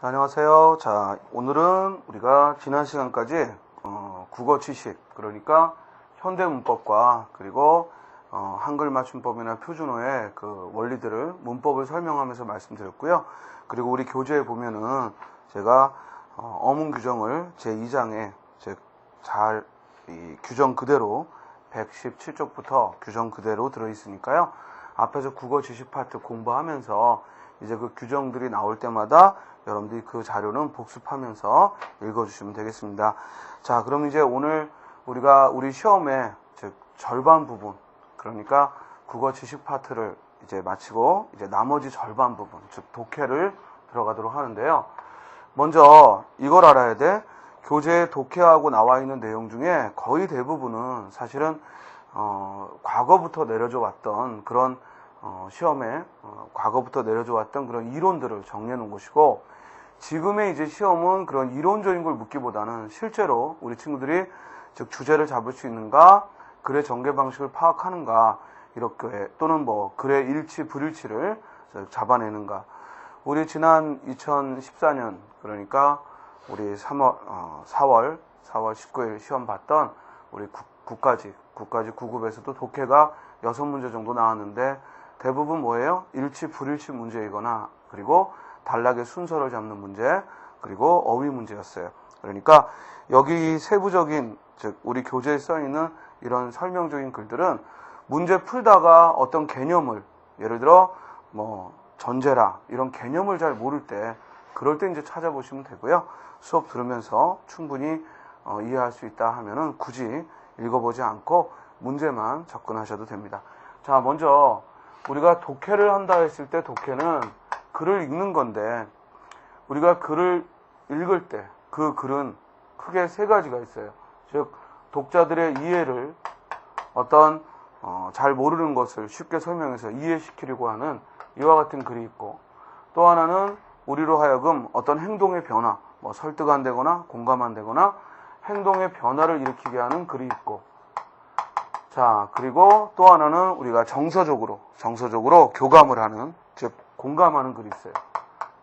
안녕하세요. 자, 오늘은 우리가 지난 시간까지 국어 지식, 그러니까 현대문법과 그리고 한글 맞춤법이나 표준어의 그 원리들을 문법을 설명하면서 말씀드렸고요. 그리고 우리 교재에 보면은 제가 어문 규정을 제2장에 이 규정 그대로 117쪽부터 규정 그대로 들어있으니까요. 앞에서 국어 지식 파트 공부하면서 이제 그 규정들이 나올 때마다 여러분들이 그 자료는 복습하면서 읽어주시면 되겠습니다. 자, 그럼 이제 오늘 우리 시험의 즉 절반 부분, 그러니까 국어 지식 파트를 이제 마치고 이제 나머지 절반 부분, 즉 독해를 들어가도록 하는데요. 먼저 이걸 알아야 돼. 교재에 독해하고 나와 있는 내용 중에 거의 대부분은 사실은 과거부터 내려져 왔던 그런 시험에 과거부터 내려져 왔던 그런 이론들을 정리해 놓은 것이고, 지금의 이제 시험은 그런 이론적인 걸 묻기보다는 실제로 우리 친구들이 즉 주제를 잡을 수 있는가, 글의 전개 방식을 파악하는가, 이렇게 또는 뭐 글의 일치 불일치를 잡아내는가. 우리 지난 2014년 그러니까 우리 4월 19일 시험 봤던 우리 국가직 9급에서도 독해가 6문제 정도 나왔는데 대부분 뭐예요? 일치 불일치 문제이거나 그리고 단락의 순서를 잡는 문제, 그리고 어휘 문제였어요. 그러니까 여기 세부적인, 즉 우리 교재에 써 있는 이런 설명적인 글들은 문제 풀다가 어떤 개념을, 예를 들어 뭐 전제라 이런 개념을 잘 모를 때, 그럴 때 이제 찾아보시면 되고요. 수업 들으면서 충분히 이해할 수 있다 하면은 굳이 읽어보지 않고 문제만 접근하셔도 됩니다. 자, 먼저 우리가 독해를 한다 했을 때 독해는 글을 읽는 건데, 우리가 글을 읽을 때 그 글은 크게 세 가지가 있어요. 즉 독자들의 이해를, 어떤 잘 모르는 것을 쉽게 설명해서 이해시키려고 하는 이와 같은 글이 있고, 또 하나는 우리로 하여금 어떤 행동의 변화, 뭐 설득 안 되거나 공감 안 되거나 행동의 변화를 일으키게 하는 글이 있고, 자, 그리고 또 하나는 우리가 정서적으로 교감을 하는, 즉 공감하는 글이 있어요.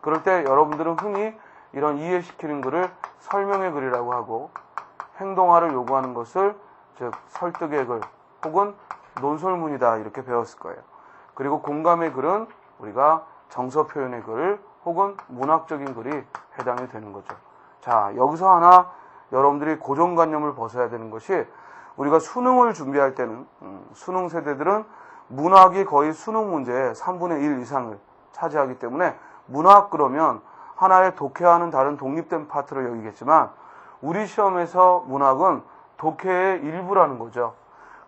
그럴 때 여러분들은 흔히 이런 이해시키는 글을 설명의 글이라고 하고, 행동화를 요구하는 것을 즉 설득의 글 혹은 논설문이다 이렇게 배웠을 거예요. 그리고 공감의 글은 우리가 정서 표현의 글 혹은 문학적인 글이 해당이 되는 거죠. 자, 여기서 하나 여러분들이 고정관념을 벗어야 되는 것이, 우리가 수능을 준비할 때는 수능 세대들은 문학이 거의 수능 문제의 3분의 1 이상을 차지하기 때문에 문학 그러면 하나의 독해와는 다른 독립된 파트를 여기겠지만, 우리 시험에서 문학은 독해의 일부라는 거죠.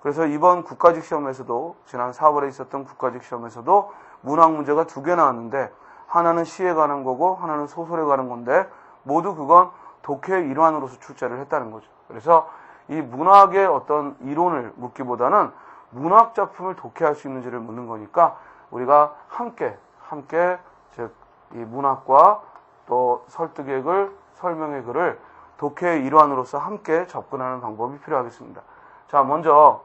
그래서 이번 국가직 시험에서도, 지난 4월에 있었던 국가직 시험에서도 문학 문제가 2개 나왔는데, 하나는 시에 관한 거고 하나는 소설에 관한 건데, 모두 그건 독해의 일환으로서 출제를 했다는 거죠. 그래서 이 문학의 어떤 이론을 묻기보다는 문학 작품을 독해할 수 있는지를 묻는 거니까, 우리가 함께 즉 이 문학과 또 설득의 글, 설명의 글을 독해의 일환으로서 함께 접근하는 방법이 필요하겠습니다. 자, 먼저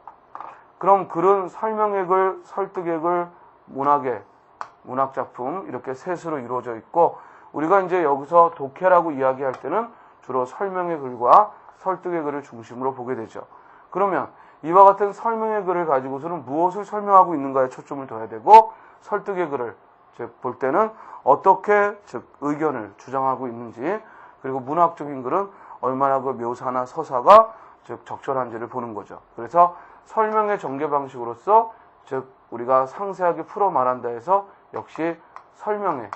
그럼 글은 설명의 글, 설득의 글, 문학 작품 이렇게 셋으로 이루어져 있고, 우리가 이제 여기서 독해라고 이야기할 때는 주로 설명의 글과 설득의 글을 중심으로 보게 되죠. 그러면 이와 같은 설명의 글을 가지고서는 무엇을 설명하고 있는가에 초점을 둬야 되고, 설득의 글을 즉 볼 때는 어떻게 즉 의견을 주장하고 있는지, 그리고 문학적인 글은 얼마나 그 묘사나 서사가 즉 적절한지를 보는 거죠. 그래서 설명의 전개 방식으로서 즉 우리가 상세하게 풀어 말한다 해서 역시 설명의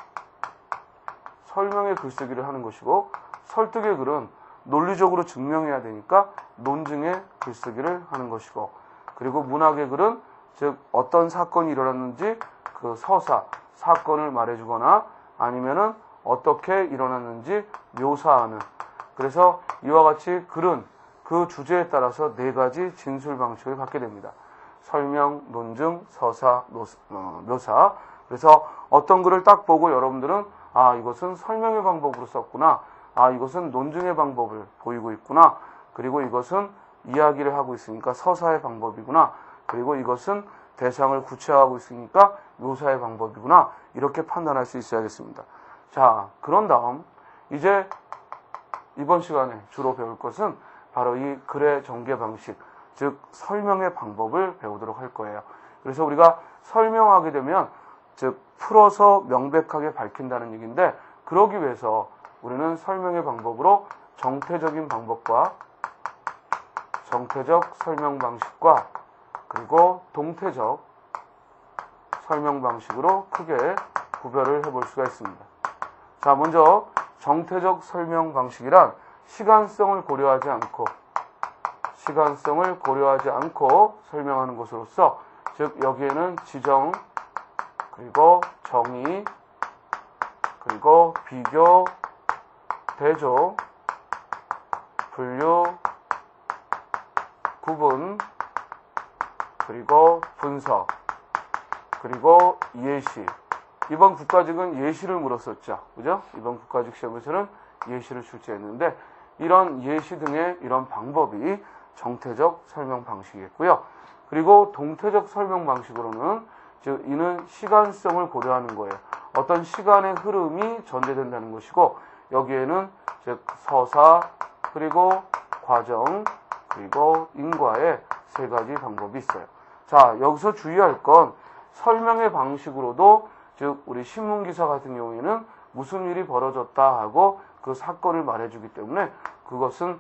글쓰기를 하는 것이고, 설득의 글은 논리적으로 증명해야 되니까 논증의 글쓰기를 하는 것이고, 그리고 문학의 글은 즉 어떤 사건이 일어났는지 그 사건을 말해주거나 아니면은 어떻게 일어났는지 묘사하는, 그래서 이와 같이 글은 그 주제에 따라서 4가지 진술 방식을 갖게 됩니다. 설명, 논증, 서사, 묘사. 그래서 어떤 글을 딱 보고 여러분들은 아, 이것은 설명의 방법으로 썼구나, 아, 이것은 논증의 방법을 보이고 있구나, 그리고 이것은 이야기를 하고 있으니까 서사의 방법이구나, 그리고 이것은 대상을 구체화하고 있으니까 묘사의 방법이구나, 이렇게 판단할 수 있어야겠습니다. 자, 그런 다음 이제 이번 시간에 주로 배울 것은 바로 이 글의 전개 방식, 즉 설명의 방법을 배우도록 할 거예요. 그래서 우리가 설명하게 되면 즉 풀어서 명백하게 밝힌다는 얘기인데, 그러기 위해서 우리는 설명의 방법으로 정태적인 방법과 정태적 설명 방식과 그리고 동태적 설명 방식으로 크게 구별을 해볼 수가 있습니다. 자, 먼저 정태적 설명 방식이란 시간성을 고려하지 않고 설명하는 것으로서, 즉 여기에는 지정, 그리고 정의, 그리고 비교, 대조, 분류, 구분, 그리고 분석, 그리고 예시. 이번 국가직은 예시를 물었었죠. 그죠? 이번 국가직 시험에서는 예시를 출제했는데, 이런 예시 등의 이런 방법이 정태적 설명 방식이겠고요. 그리고 동태적 설명 방식으로는, 즉 이는 시간성을 고려하는 거예요. 어떤 시간의 흐름이 전제된다는 것이고, 여기에는 즉 서사, 그리고 과정, 그리고 인과의 세 가지 방법이 있어요. 자, 여기서 주의할 건 설명의 방식으로도, 즉 우리 신문기사 같은 경우에는 무슨 일이 벌어졌다 하고 그 사건을 말해주기 때문에, 그것은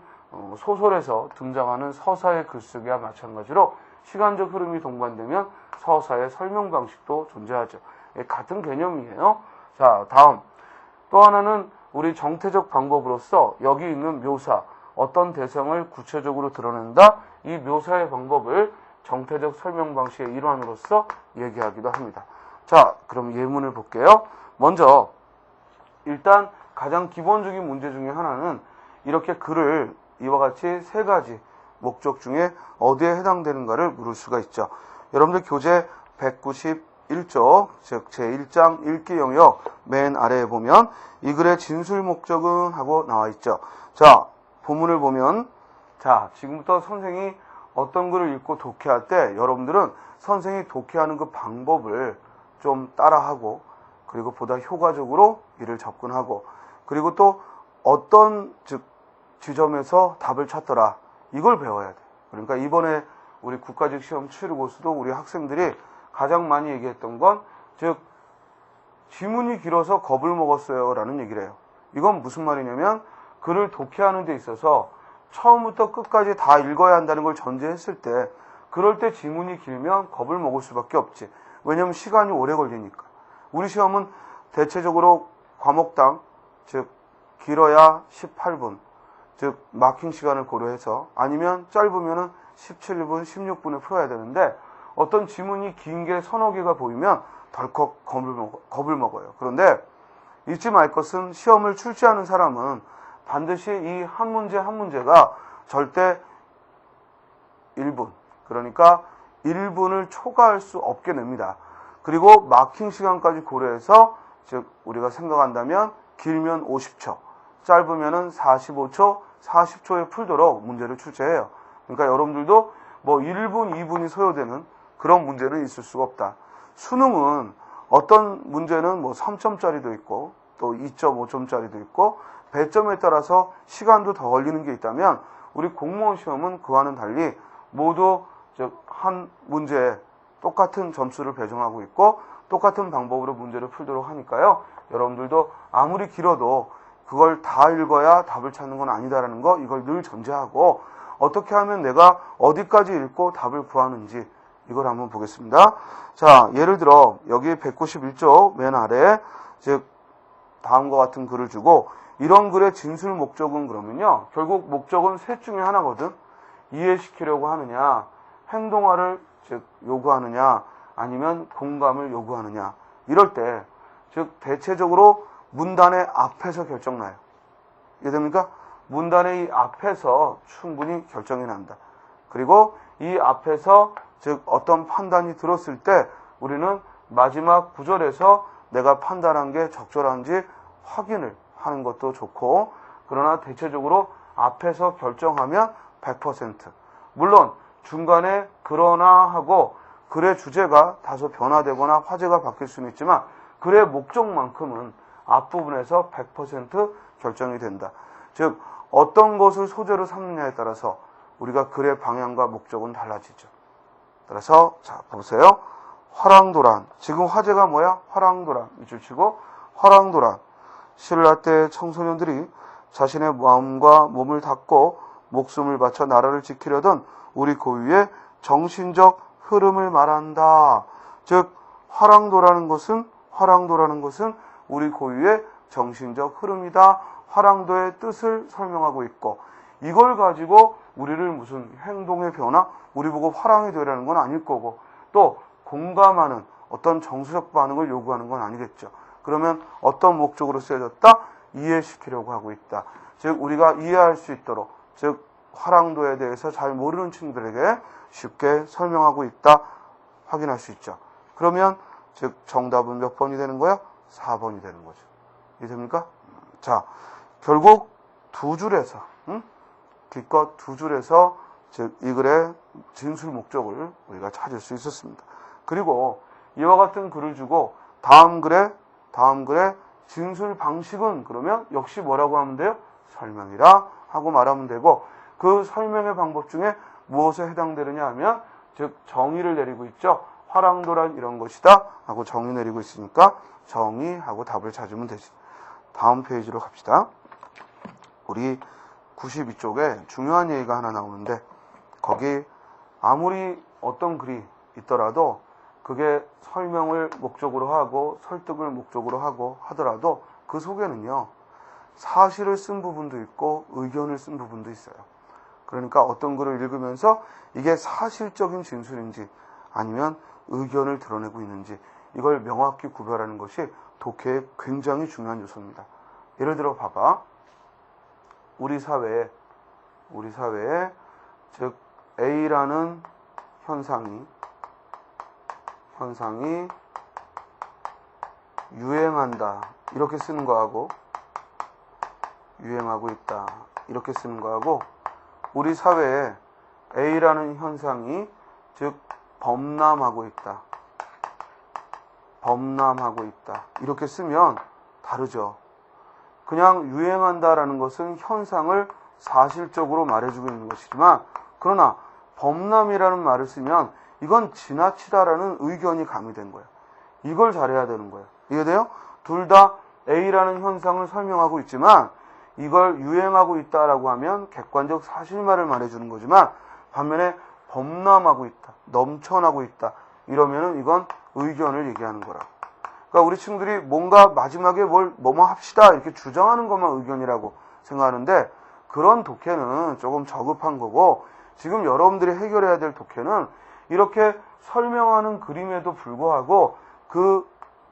소설에서 등장하는 서사의 글쓰기와 마찬가지로 시간적 흐름이 동반되면 서사의 설명 방식도 존재하죠. 같은 개념이에요. 자, 다음 또 하나는 우리 정태적 방법으로서 여기 있는 묘사, 어떤 대상을 구체적으로 드러낸다, 이 묘사의 방법을 정태적 설명 방식의 일환으로서 얘기하기도 합니다. 자, 그럼 예문을 볼게요. 먼저 일단 가장 기본적인 문제 중에 하나는 이렇게 글을 이와 같이 세 가지 목적 중에 어디에 해당되는가를 물을 수가 있죠. 여러분들 교재 191쪽, 즉 제1장 읽기 영역 맨 아래에 보면 이 글의 진술 목적은 하고 나와 있죠. 자, 본문을 보면, 자, 지금부터 선생이 어떤 글을 읽고 독해할 때 여러분들은 선생이 독해하는 그 방법을 좀 따라하고, 그리고 보다 효과적으로 이를 접근하고, 그리고 또 어떤 즉 지점에서 답을 찾더라, 이걸 배워야 돼. 그러니까 이번에 우리 국가직 시험 치르고서도 우리 학생들이 가장 많이 얘기했던 건, 즉 지문이 길어서 겁을 먹었어요 라는 얘기를 해요. 이건 무슨 말이냐면, 글을 독해하는 데 있어서 처음부터 끝까지 다 읽어야 한다는 걸 전제했을 때, 그럴 때 지문이 길면 겁을 먹을 수밖에 없지. 왜냐면 시간이 오래 걸리니까. 우리 시험은 대체적으로 과목당, 즉 길어야 18분, 즉 마킹 시간을 고려해서, 아니면 짧으면은 17분, 16분에 풀어야 되는데, 어떤 지문이 긴 게 서너 개가 보이면 덜컥 겁을 먹어요. 그런데 잊지 말 것은, 시험을 출제하는 사람은 반드시 이 한 문제 한 문제가 절대 1분, 그러니까 1분을 초과할 수 없게 냅니다. 그리고 마킹 시간까지 고려해서, 즉 우리가 생각한다면 길면 50초, 짧으면은 45초, 40초에 풀도록 문제를 출제해요. 그러니까 여러분들도 뭐 1분, 2분이 소요되는 그런 문제는 있을 수가 없다. 수능은 어떤 문제는 뭐 3점짜리도 있고 또 2.5점짜리도 있고 배점에 따라서 시간도 더 걸리는 게 있다면, 우리 공무원 시험은 그와는 달리 모두 한 문제에 똑같은 점수를 배정하고 있고 똑같은 방법으로 문제를 풀도록 하니까요. 여러분들도 아무리 길어도 그걸 다 읽어야 답을 찾는 건 아니다라는 거, 이걸 늘 전제하고, 어떻게 하면 내가 어디까지 읽고 답을 구하는지 이걸 한번 보겠습니다. 자, 예를 들어 여기 191쪽 맨 아래에 즉 다음과 같은 글을 주고, 이런 글의 진술 목적은 그러면요, 결국 목적은 셋 중에 하나거든. 이해시키려고 하느냐, 행동화를 즉 요구하느냐, 아니면 공감을 요구하느냐. 이럴 때 즉 대체적으로 문단의 앞에서 결정나요. 이해됩니까? 문단의 이 앞에서 충분히 결정이 난다. 그리고 이 앞에서 즉 어떤 판단이 들었을 때 우리는 마지막 구절에서 내가 판단한 게 적절한지 확인을 하는 것도 좋고, 그러나 대체적으로 앞에서 결정하면 100%. 물론 중간에 그러나 하고 글의 주제가 다소 변화되거나 화제가 바뀔 수는 있지만, 글의 목적만큼은 앞부분에서 100% 결정이 된다. 즉 어떤 것을 소재로 삼느냐에 따라서 우리가 글의 방향과 목적은 달라지죠. 따라서 자 보세요. 화랑도란. 지금 화제가 뭐야? 화랑도란. 밑줄 치고 화랑도란. 신라 때 청소년들이 자신의 마음과 몸을 닫고 목숨을 바쳐 나라를 지키려던 우리 고유의 정신적 흐름을 말한다. 즉 화랑도라는 것은 우리 고유의 정신적 흐름이다. 화랑도의 뜻을 설명하고 있고 이걸 가지고 우리를 무슨 행동의 변화, 우리 보고 화랑이 되라는 건 아닐 거고 또 공감하는 어떤 정서적 반응을 요구하는 건 아니겠죠. 그러면 어떤 목적으로 쓰여졌다? 이해시키려고 하고 있다. 즉 우리가 이해할 수 있도록 즉 화랑도에 대해서 잘 모르는 친구들에게 쉽게 설명하고 있다. 확인할 수 있죠. 그러면 즉 정답은 몇 번이 되는 거야? 4번이 되는 거죠. 이해됩니까? 자, 결국 두 줄에서 기껏 두 줄에서 즉 이 글의 진술 목적을 우리가 찾을 수 있었습니다. 그리고 이와 같은 글을 주고 다음 글의 진술 방식은 그러면 역시 뭐라고 하면 돼요? 설명이라 하고 말하면 되고 그 설명의 방법 중에 무엇에 해당되느냐 하면 즉 정의를 내리고 있죠. 화랑도란 이런 것이다 하고 정의 내리고 있으니까 정의하고 답을 찾으면 되지. 다음 페이지로 갑시다. 우리 92쪽에 중요한 얘기가 하나 나오는데 거기 아무리 어떤 글이 있더라도 그게 설명을 목적으로 하고 설득을 목적으로 하고 하더라도 그 속에는요 사실을 쓴 부분도 있고 의견을 쓴 부분도 있어요. 그러니까 어떤 글을 읽으면서 이게 사실적인 진술인지 아니면 의견을 드러내고 있는지 이걸 명확히 구별하는 것이 독해의 굉장히 중요한 요소입니다. 예를 들어 봐봐. 우리 사회에 즉 A라는 현상이 유행한다 이렇게 쓰는 거하고 유행하고 있다 이렇게 쓰는 거하고 우리 사회에 A라는 현상이 즉 범람하고 있다 이렇게 쓰면 다르죠. 그냥 유행한다라는 것은 현상을 사실적으로 말해주고 있는 것이지만 그러나 범람이라는 말을 쓰면 이건 지나치다라는 의견이 가미된 거예요. 이걸 잘해야 되는 거예요. 이해돼요? 둘 다 A라는 현상을 설명하고 있지만 이걸 유행하고 있다라고 하면 객관적 사실만을 말해주는 거지만 반면에 범람하고 있다, 넘쳐나고 있다 이러면은 이건 의견을 얘기하는 거라. 그러니까 우리 친구들이 뭔가 마지막에 뭐뭐 합시다 이렇게 주장하는 것만 의견이라고 생각하는데 그런 독해는 조금 저급한 거고 지금 여러분들이 해결해야 될 독해는 이렇게 설명하는 그림에도 불구하고 그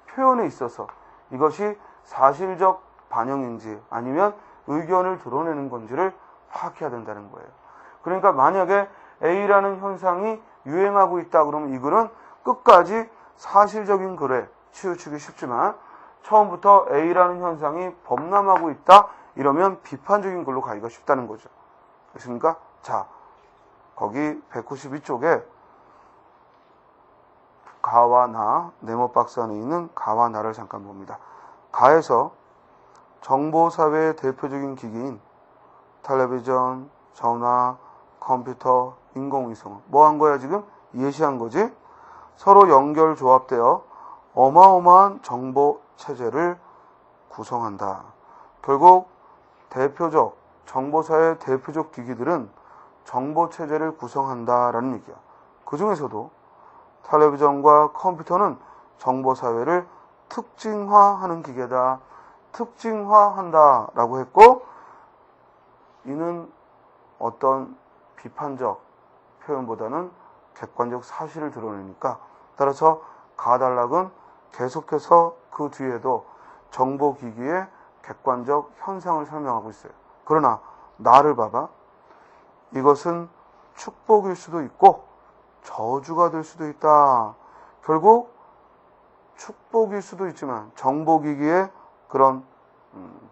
표현에 있어서 이것이 사실적 반영인지 아니면 의견을 드러내는 건지를 파악해야 된다는 거예요. 그러니까 만약에 A라는 현상이 유행하고 있다 그러면 이 글은 끝까지 사실적인 글에 치우치기 쉽지만 처음부터 A라는 현상이 범람하고 있다 이러면 비판적인 글로 가기가 쉽다는 거죠. 됐습니까? 자, 거기 192쪽에 가와 나, 네모 박스 안에 있는 가와 나를 잠깐 봅니다. 가에서 정보사회의 대표적인 기기인 텔레비전, 전화, 컴퓨터, 인공위성 뭐 한 거야 지금? 예시한 거지? 서로 연결 조합되어 어마어마한 정보 체제를 구성한다. 결국 대표적 정보사의 대표적 기기들은 정보 체제를 구성한다라는 얘기야. 그 중에서도 텔레비전과 컴퓨터는 정보사회를 특징화하는 기계다. 특징화한다라고 했고 이는 어떤 비판적 표현보다는 객관적 사실을 드러내니까 따라서 가달락은 계속해서 그 뒤에도 정보기기의 객관적 현상을 설명하고 있어요. 그러나 나를 봐봐. 이것은 축복일 수도 있고 저주가 될 수도 있다. 결국 축복일 수도 있지만 정보기기의 그런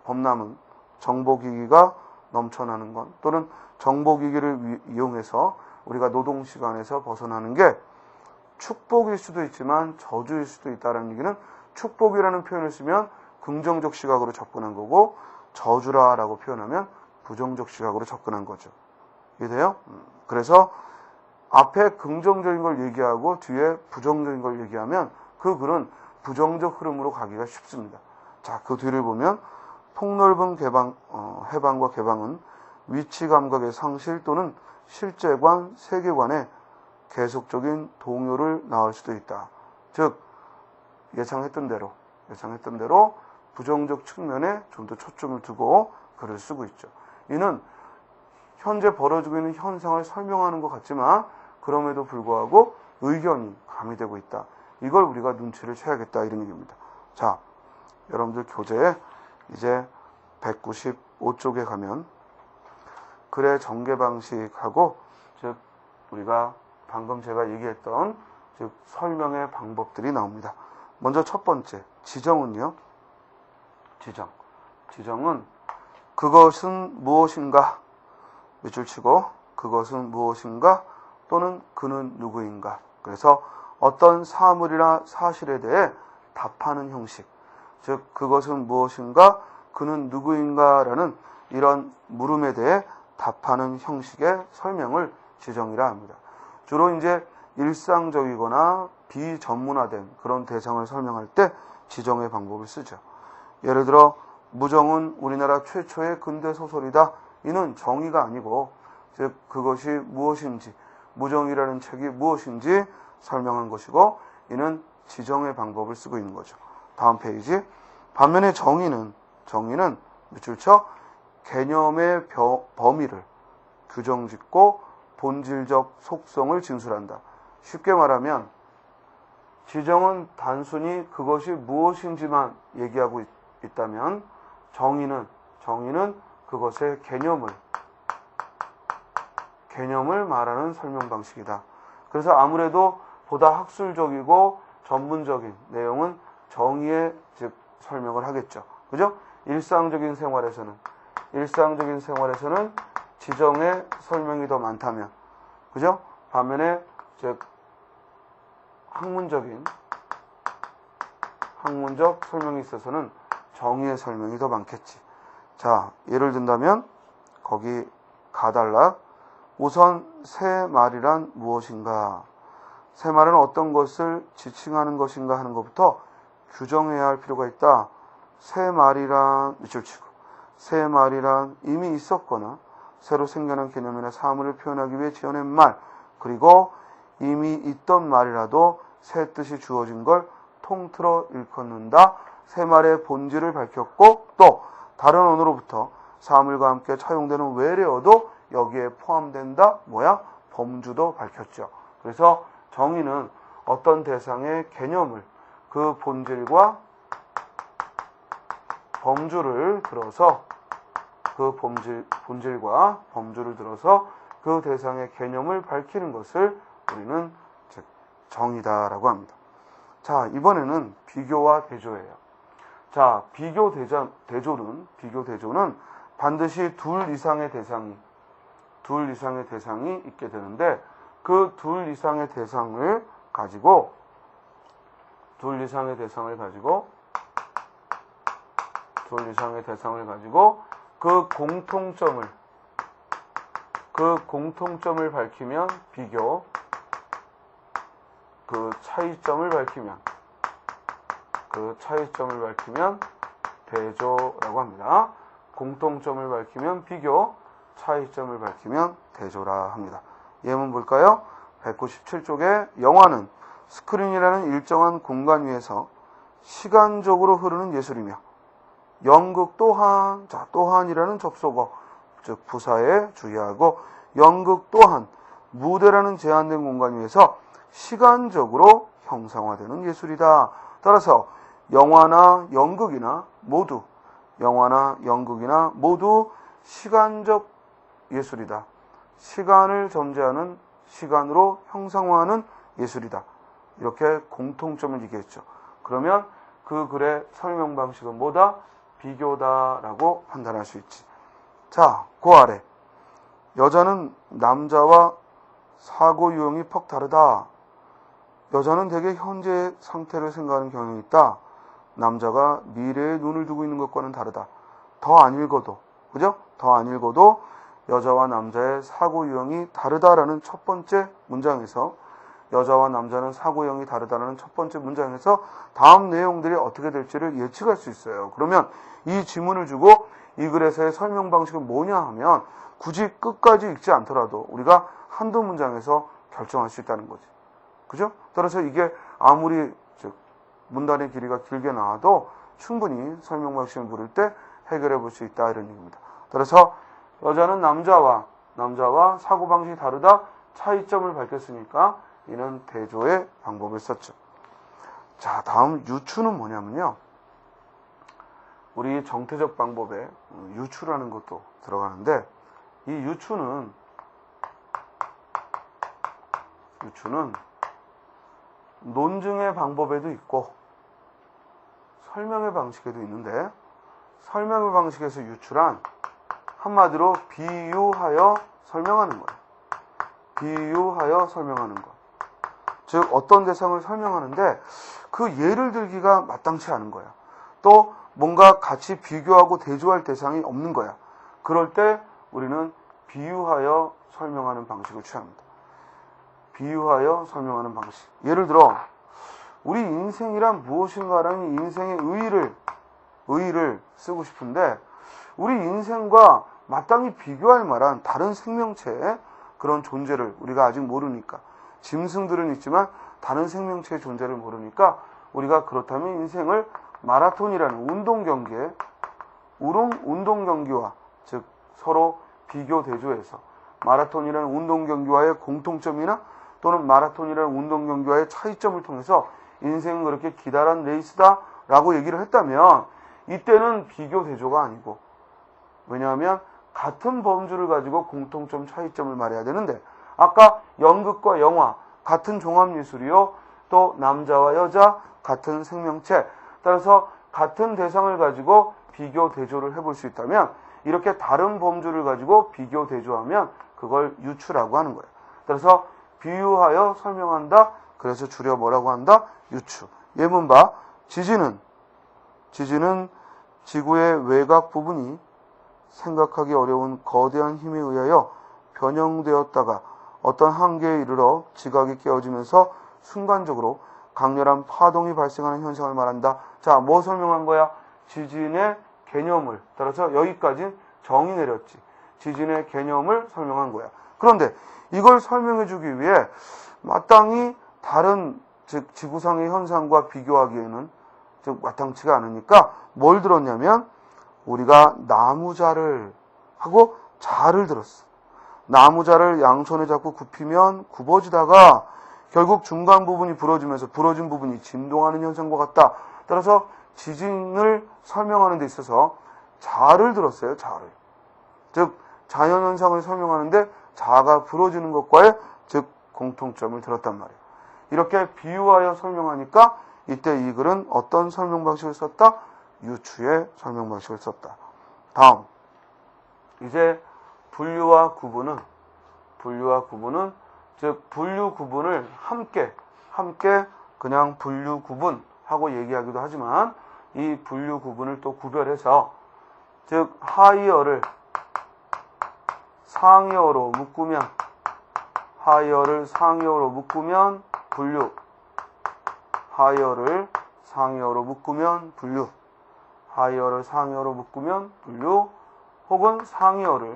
범람은 정보기기가 넘쳐나는 것 또는 정보기기를 이용해서 우리가 노동시간에서 벗어나는 게 축복일 수도 있지만 저주일 수도 있다는 얘기는 축복이라는 표현을 쓰면 긍정적 시각으로 접근한 거고, 저주라라고 표현하면 부정적 시각으로 접근한 거죠. 이해돼요? 그래서 앞에 긍정적인 걸 얘기하고 뒤에 부정적인 걸 얘기하면 그 글은 부정적 흐름으로 가기가 쉽습니다. 자, 그 뒤를 보면 폭넓은 해방과 개방은 위치 감각의 상실 또는 실제관, 세계관에 계속적인 동요를 낳을 수도 있다. 즉 예상했던 대로 부정적 측면에 좀 더 초점을 두고 글을 쓰고 있죠. 이는 현재 벌어지고 있는 현상을 설명하는 것 같지만 그럼에도 불구하고 의견이 가미되고 있다. 이걸 우리가 눈치를 채야겠다 이런 얘기입니다. 자, 여러분들 교재에 이제 195쪽에 가면 글의 전개 방식하고 즉 우리가 방금 제가 얘기했던 즉 설명의 방법들이 나옵니다. 먼저 첫 번째 지정은요. 지정은 그것은 무엇인가 밑줄 치고 그것은 무엇인가 또는 그는 누구인가. 그래서 어떤 사물이나 사실에 대해 답하는 형식, 즉 그것은 무엇인가 그는 누구인가라는 이런 물음에 대해 답하는 형식의 설명을 지정이라 합니다. 주로 이제 일상적이거나 비전문화된 그런 대상을 설명할 때 지정의 방법을 쓰죠. 예를 들어 무정은 우리나라 최초의 근대 소설이다. 이는 정의가 아니고 즉 그것이 무엇인지 무정이라는 책이 무엇인지 설명한 것이고 이는 지정의 방법을 쓰고 있는 거죠. 다음 페이지. 반면에 정의는 밑줄 쳐 개념의 범위를 규정짓고 본질적 속성을 진술한다. 쉽게 말하면 지정은 단순히 그것이 무엇인지만 얘기하고 있다면 정의는 그것의 개념을 말하는 설명 방식이다. 그래서 아무래도 보다 학술적이고 전문적인 내용은 정의의 즉 설명을 하겠죠. 그죠? 일상적인 생활에서는 지정의 설명이 더 많다면, 그죠? 반면에 즉 학문적 설명이 있어서는 정의의 설명이 더 많겠지. 자, 예를 든다면 거기 가달라. 우선 새 말이란 무엇인가? 새 말은 어떤 것을 지칭하는 것인가 하는 것부터 규정해야 할 필요가 있다. 새 말이란 밑줄 치고 새 말이란 이미 있었거나 새로 생겨난 개념이나 사물을 표현하기 위해 지어낸 말, 그리고 이미 있던 말이라도 새 뜻이 주어진 걸 통틀어 일컫는다. 새 말의 본질을 밝혔고 또 다른 언어로부터 사물과 함께 차용되는 외래어도 여기에 포함된다. 범주도 밝혔죠. 그래서 정의는 어떤 대상의 개념을 그 본질과 범주를 들어서 본질과 범주를 들어서 그 대상의 개념을 밝히는 것을 우리는 즉 정의다라고 합니다. 자, 이번에는 비교와 대조예요. 자, 비교 대조는 반드시 둘 이상의 대상이 있게 되는데 그 둘 이상의 대상을 가지고 그 공통점을 밝히면 비교, 그 차이점을 밝히면 대조라고 합니다. 공통점을 밝히면 비교, 차이점을 밝히면 대조라 합니다. 예문 볼까요? 197쪽에 영화는 스크린이라는 일정한 공간 위에서 시간적으로 흐르는 예술이며 연극 또한이라는 접속어, 즉 부사에 주의하고 연극 또한 무대라는 제한된 공간 위에서 시간적으로 형상화되는 예술이다. 따라서 영화나 연극이나 모두 시간적 예술이다. 시간을 점제하는, 시간으로 형상화하는 예술이다. 이렇게 공통점을 얘기했죠. 그러면 그 글의 설명 방식은 뭐다? 비교다라고 판단할 수 있지. 자, 그 아래 여자는 남자와 사고 유형이 퍽 다르다. 여자는 대개 현재의 상태를 생각하는 경향이 있다. 남자가 미래에 눈을 두고 있는 것과는 다르다. 더 안 읽어도, 그죠? 더 안 읽어도 여자와 남자의 사고 유형이 다르다라는 첫 번째 문장에서, 여자와 남자는 사고 유형이 다르다라는 첫 번째 문장에서 다음 내용들이 어떻게 될지를 예측할 수 있어요. 그러면 이 지문을 주고 이 글에서의 설명 방식은 뭐냐 하면 굳이 끝까지 읽지 않더라도 우리가 한두 문장에서 결정할 수 있다는 거지. 그죠? 따라서 이게 아무리 문단의 길이가 길게 나와도 충분히 설명 방식을 물을 때 해결해 볼 수 있다, 이런 얘기입니다. 따라서 여자는 남자와 사고방식이 다르다, 차이점을 밝혔으니까 이는 대조의 방법을 썼죠. 자, 다음 유추는 뭐냐면요, 우리 정태적 방법에 유추라는 것도 들어가는데, 이 유추는 논증의 방법에도 있고 설명의 방식에도 있는데, 설명의 방식에서 유추란 한마디로 비유하여 설명하는 거예요. 비유하여 설명하는 것. 즉 어떤 대상을 설명하는데 그 예를 들기가 마땅치 않은 거야. 또 뭔가 같이 비교하고 대조할 대상이 없는 거야. 그럴 때 우리는 비유하여 설명하는 방식을 취합니다. 비유하여 설명하는 방식. 예를 들어 우리 인생이란 무엇인가라는 인생의 의의를 쓰고 싶은데, 우리 인생과 마땅히 비교할 만한 다른 생명체의 그런 존재를 우리가 아직 모르니까, 짐승들은 있지만 다른 생명체의 존재를 모르니까 우리가 그렇다면 인생을 마라톤이라는 운동 경기와 즉 서로 비교 대조해서 마라톤이라는 운동 경기와의 공통점이나 또는 마라톤이라는 운동 경기와의 차이점을 통해서 인생은 그렇게 기다란 레이스다라고 얘기를 했다면 이때는 비교 대조가 아니고, 왜냐하면 같은 범주를 가지고 공통점 차이점을 말해야 되는데, 아까 연극과 영화 같은 종합예술이요, 또 남자와 여자 같은 생명체, 따라서 같은 대상을 가지고 비교 대조를 해볼 수 있다면 이렇게 다른 범주를 가지고 비교 대조하면 그걸 유추라고 하는 거예요. 따라서 비유하여 설명한다, 그래서 줄여 뭐라고 한다? 유추. 예문 봐. 지진은 지구의 외곽 부분이 생각하기 어려운 거대한 힘에 의하여 변형되었다가 어떤 한계에 이르러 지각이 깨어지면서 순간적으로 강렬한 파동이 발생하는 현상을 말한다. 자, 뭐 설명한 거야? 지진의 개념을. 따라서 여기까지 정의 내렸지. 지진의 개념을 설명한 거야. 그런데 이걸 설명해 주기 위해 마땅히 다른 즉 지구상의 현상과 비교하기에는 즉 마땅치가 않으니까 뭘 들었냐면 우리가 나무자를 하고 자를 들었어. 나무자를 양손에 잡고 굽히면 굽어지다가 결국 중간 부분이 부러지면서 부러진 부분이 진동하는 현상과 같다. 따라서 지진을 설명하는 데 있어서 자를 들었어요. 자를. 즉 자연현상을 설명하는데 자가 부러지는 것과의 즉 공통점을 들었단 말이에요. 이렇게 비유하여 설명하니까 이때 이 글은 어떤 설명 방식을 썼다? 유추의 설명 방식을 썼다. 다음, 이제 분류와 구분은 즉 분류 구분을 함께 그냥 분류 구분하고 얘기하기도 하지만 이 분류 구분을 또 구별해서 즉 하이어를 상이어로 묶으면 분류, 하이어를 상이어로 묶으면 분류, 혹은 상이어를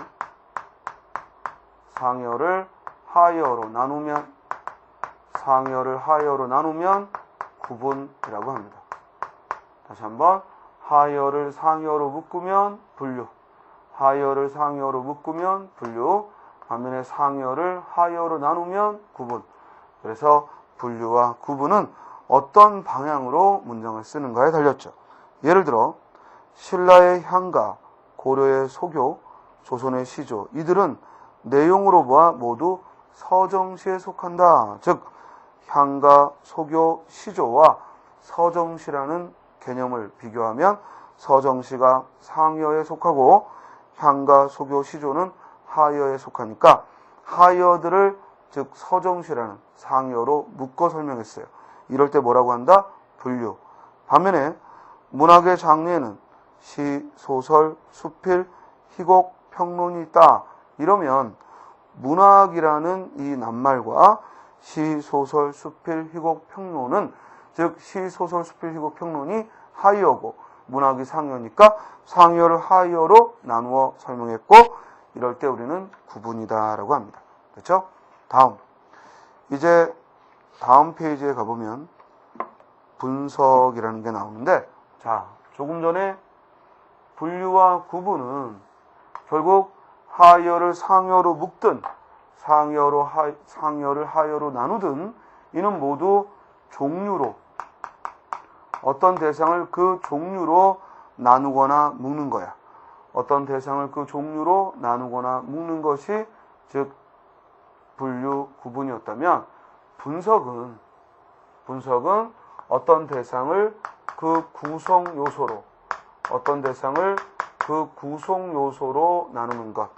하이어로 나누면 구분이라고 합니다. 다시 한번, 하이어를 상이어로 묶으면 분류, 반면에 상이어를 하이어로 나누면 구분. 그래서 분류와 구분은 어떤 방향으로 문장을 쓰는가에 달렸죠. 예를 들어 신라의 향가, 고려의 소교, 조선의 시조, 이들은 내용으로 보아 모두 서정시에 속한다. 즉 향가, 소교, 시조와 서정시라는 개념을 비교하면 서정시가 상이어에 속하고 향가, 소교, 시조는 하이어에 속하니까 하이어들을 즉 서정시라는 상이어로 묶어 설명했어요. 이럴 때 뭐라고 한다? 분류. 반면에 문학의 장르에는 시, 소설, 수필, 희곡, 평론이 있다. 이러면 문학이라는 이 낱말과 시, 소설, 수필, 희곡, 평론은 즉 시, 소설, 수필, 희곡, 평론이 하이어고 문학이 상여니까 상여를 하이어로 나누어 설명했고 이럴 때 우리는 구분이다라고 합니다. 됐죠? 다음. 이제 다음 페이지에 가보면 분석이라는 게 나오는데 자, 조금 전에 분류와 구분은 결국 하여를 상여로 묶든 상여를 하여로 나누든 이는 모두 종류로 어떤 대상을 그 종류로 나누거나 묶는 거야. 어떤 대상을 그 종류로 나누거나 묶는 것이 즉 분류 구분이었다면 분석은 어떤 대상을 그 구성 요소로 나누는 것,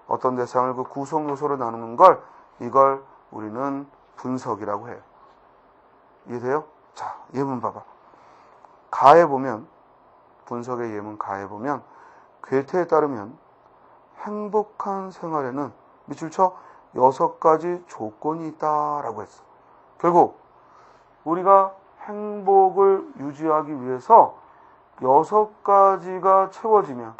어떤 대상을 그 구성 요소로 나누는 걸 이걸 우리는 분석이라고 해요. 이해돼요? 자, 예문 봐봐. 가에 보면 분석의 예문 가에 보면 괴테에 따르면 행복한 생활에는 밑줄 쳐 6가지 조건이 있다라고 했어. 결국 우리가 행복을 유지하기 위해서 6가지가 채워지면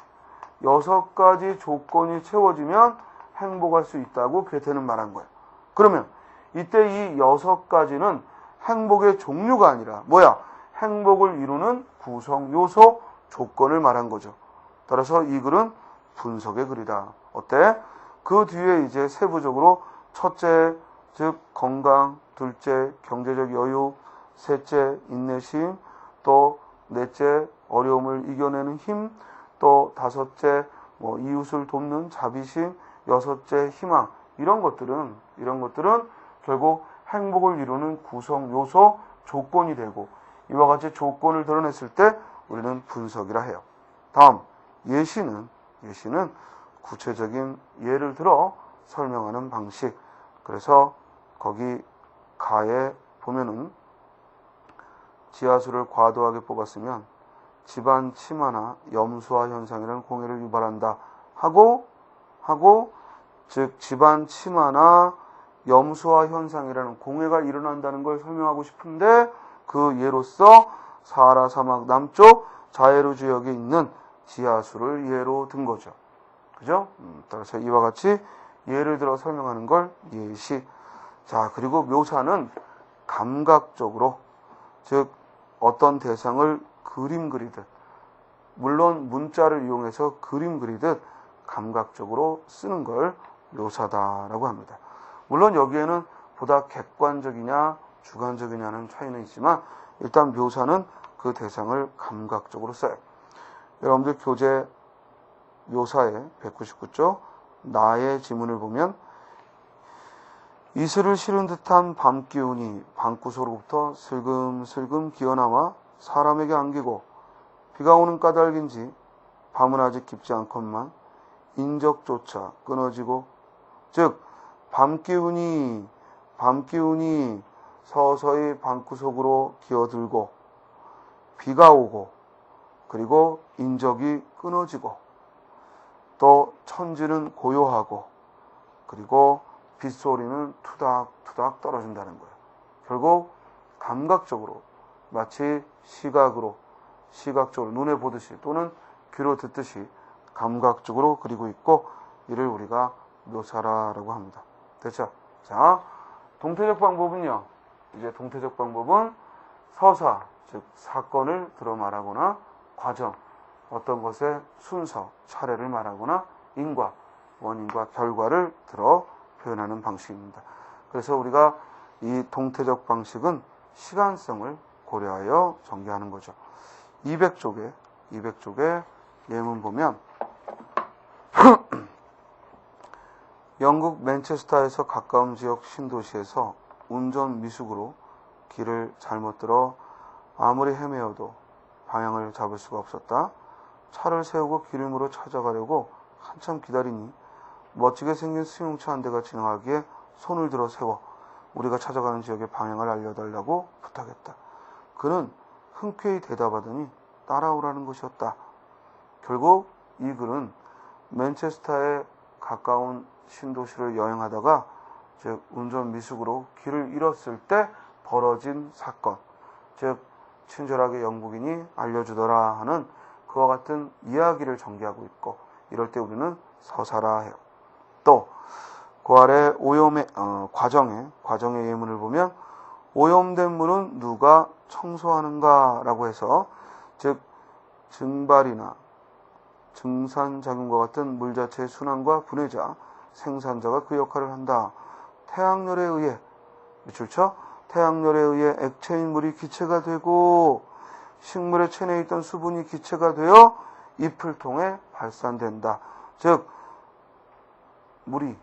6가지 조건이 채워지면 행복할 수 있다고 괴테는 말한 거야. 그러면 이때 이 6가지는 행복의 종류가 아니라 뭐야? 행복을 이루는 구성 요소 조건을 말한 거죠. 따라서 이 글은 분석의 글이다. 어때? 그 뒤에 이제 세부적으로 첫째, 즉 건강, 둘째, 경제적 여유, 셋째, 인내심, 또 넷째, 어려움을 이겨내는 힘, 또 다섯째, 이웃을 돕는 자비심, 여섯째, 희망. 이런 것들은 결국 행복을 이루는 구성 요소 조건이 되고 이와 같이 조건을 드러냈을 때 우리는 분석이라 해요. 다음, 예시는 구체적인 예를 들어 설명하는 방식. 그래서 거기 가에 보면은 지하수를 과도하게 뽑았으면 집안 침하나 염수화 현상이라는 공해를 유발한다 하고 즉 집안 침하나 염수화 현상이라는 공해가 일어난다는 걸 설명하고 싶은데 그 예로서 사하라 사막 남쪽 자헤르 지역에 있는 지하수를 예로 든 거죠. 그죠? 따라서 이와 같이 예를 들어 설명하는 걸 예시. 자, 그리고 묘사는 감각적으로, 즉 어떤 대상을 그림 그리듯, 물론 문자를 이용해서 그림 그리듯 감각적으로 쓰는 걸 묘사다라고 합니다. 물론 여기에는 보다 객관적이냐 주관적이냐는 차이는 있지만 일단 묘사는 그 대상을 감각적으로 써요. 여러분들 교재 묘사에 199쪽 나의 지문을 보면 이슬을 실은 듯한 밤 기운이 방구석으로부터 슬금슬금 기어나와 사람에게 안기고 비가 오는 까닭인지 밤은 아직 깊지 않건만 인적조차 끊어지고 즉 밤 기운이 서서히 방구석으로 기어들고 비가 오고 그리고 인적이 끊어지고 또 천지는 고요하고 그리고 빗소리는 투닥투닥 떨어진다는 거예요. 결국 감각적으로 마치 시각적으로 눈에 보듯이 또는 귀로 듣듯이 감각적으로 그리고 있고 이를 우리가 묘사라라고 합니다. 됐죠? 자, 동태적 방법은요. 이제 동태적 방법은 서사, 즉 사건을 들어 말하거나 과정, 어떤 것의 순서, 차례를 말하거나 인과, 원인과 결과를 들어 표현하는 방식입니다. 그래서 우리가 이 동태적 방식은 시간성을 고려하여 전개하는 거죠. 200쪽에 예문 보면 영국 맨체스터에서 가까운 지역 신도시에서 운전 미숙으로 길을 잘못 들어 아무리 헤매어도 방향을 잡을 수가 없었다. 차를 세우고 기름으로 찾아가려고 한참 기다리니 멋지게 생긴 승용차 한 대가 지나가기에 손을 들어 세워 우리가 찾아가는 지역의 방향을 알려달라고 부탁했다. 그는 흔쾌히 대답하더니 따라오라는 것이었다. 결국 이 글은 맨체스터에 가까운 신도시를 여행하다가 즉 운전 미숙으로 길을 잃었을 때 벌어진 사건, 즉 친절하게 영국인이 알려주더라 하는 그와 같은 이야기를 전개하고 있고, 이럴 때 우리는 서사라 해요. 또 그 아래 오염의 과정의 예문을 보면 오염된 물은 누가 청소하는가 라고 해서, 즉 증발이나 증산작용과 같은 물 자체의 순환과 분해자, 생산자가 그 역할을 한다. 태양열에 의해, 그렇죠? 태양열에 의해 액체인 물이 기체가 되고 식물의 체내에 있던 수분이 기체가 되어 잎을 통해 발산된다. 즉 물이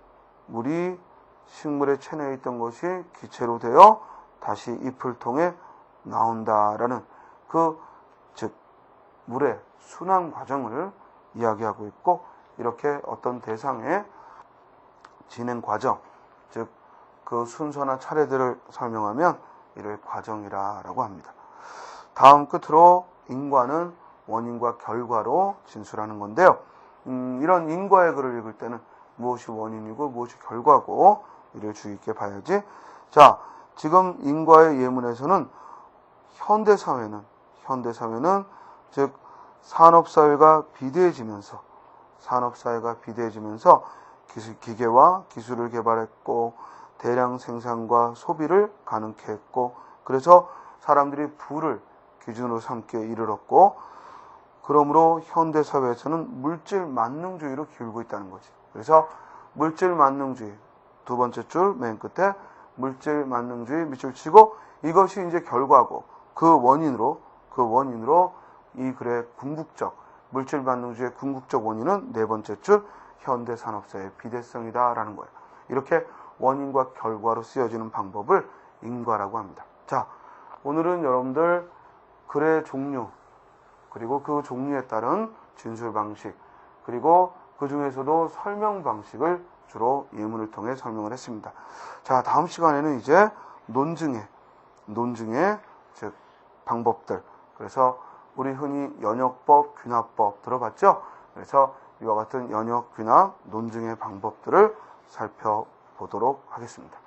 식물의 체내에 있던 것이 기체로 되어 다시 잎을 통해 나온다라는 즉 물의 순환 과정을 이야기하고 있고, 이렇게 어떤 대상의 진행 과정, 즉 그 순서나 차례들을 설명하면 이를 과정이라고 합니다. 다음 끝으로 인과는 원인과 결과로 진술하는 건데요. 이런 인과의 글을 읽을 때는 무엇이 원인이고 무엇이 결과고 이를 주의 있게 봐야지. 자, 지금 인과의 예문에서는 현대사회는 즉 산업사회가 비대해지면서 기계와 기술을 개발했고 대량 생산과 소비를 가능케 했고, 그래서 사람들이 부를 기준으로 삼기에 이르렀고, 그러므로 현대사회에서는 물질 만능주의로 기울고 있다는 거지. 그래서 물질 만능주의, 두 번째 줄 맨 끝에 물질 만능주의 밑줄 치고, 이것이 이제 결과고 그 원인으로 이 글의 물질 만능주의의 궁극적 원인은 네 번째 줄 현대산업사회의 비대성이다라는 거예요. 이렇게 원인과 결과로 쓰여지는 방법을 인과라고 합니다. 자, 오늘은 여러분들 글의 종류, 그리고 그 종류에 따른 진술 방식, 그리고 그 중에서도 설명 방식을 주로 예문을 통해 설명을 했습니다. 자, 다음 시간에는 이제 논증의 즉 방법들, 그래서 우리 흔히 연역법, 귀납법 들어봤죠? 그래서 이와 같은 연역, 귀납, 논증의 방법들을 살펴보도록 하겠습니다.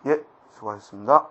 예, 수고하셨습니다.